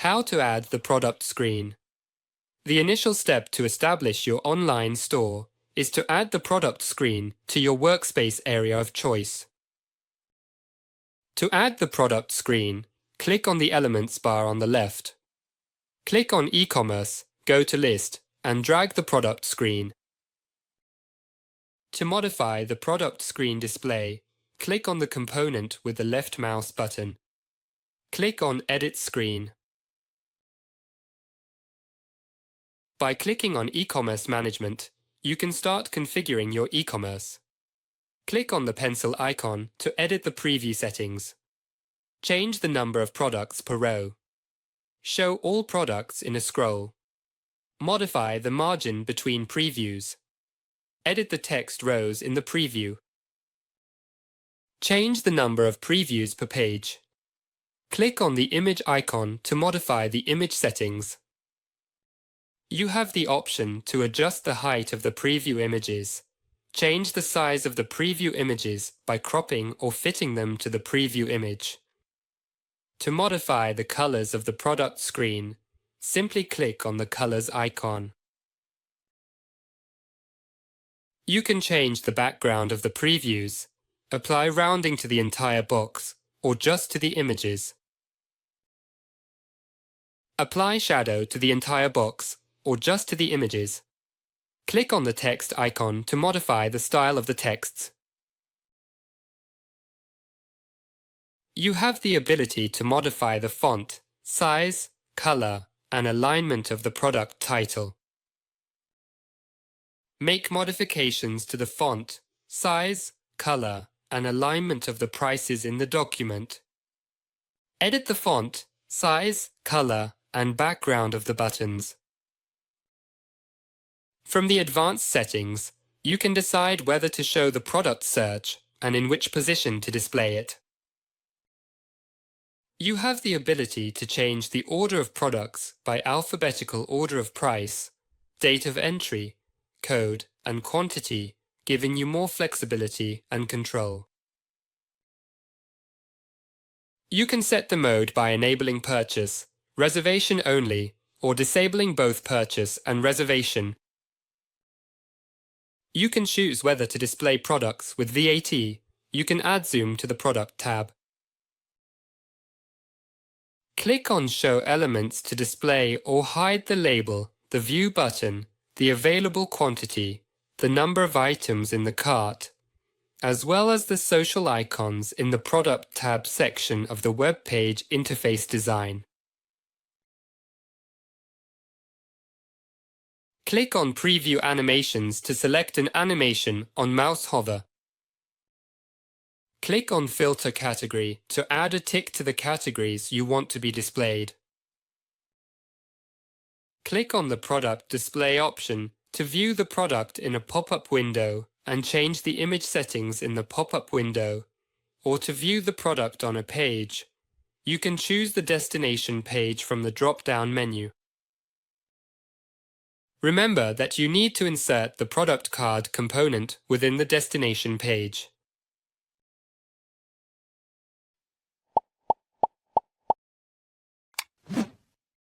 How to add the product screen. The initial step to establish your online store is to add the product screen to your workspace area of choice. To add the product screen, click on the Elements bar on the left. Click on Ecommerce, go to List, and drag the product screen. To modify the product screen display, click on the component with the left mouse button. Click on Edit Screen. By clicking on E-commerce Management, you can start configuring your e-commerce. Click on the pencil icon to edit the preview settings. Change the number of products per row. Show all products in a scroll. Modify the margin between previews. Edit the text rows in the preview. Change the number of previews per page. Click on the image icon to modify the image settings. You have the option to adjust the height of the preview images. Change the size of the preview images by cropping or fitting them to the preview image. To modify the colors of the product screen, simply click on the colors icon. You can change the background of the previews, apply rounding to the entire box, or just to the images. Apply shadow to the entire box, or just to the images. Click on the text icon to modify the style of the texts. You have the ability to modify the font, size, color, and alignment of the product title. Make modifications to the font, size, color, and alignment of the prices in the document. Edit the font, size, color, and background of the buttons. From the advanced settings, you can decide whether to show the product search and in which position to display it. You have the ability to change the order of products by alphabetical order of price, date of entry, code, and quantity, giving you more flexibility and control. You can set the mode by enabling purchase, reservation only, or disabling both purchase and reservation. You can choose whether to display products with VAT. You can add zoom to the Product tab. Click on Show Elements to display or hide the label, the View button, the available quantity, the number of items in the cart, as well as the social icons in the Product tab section of the web page interface design. Click on Preview Animations to select an animation on mouse hover. Click on Filter Category to add a tick to the categories you want to be displayed. Click on the Product Display option to view the product in a pop-up window and change the image settings in the pop-up window, or to view the product on a page. You can choose the destination page from the drop-down menu. Remember that you need to insert the product card component within the destination page.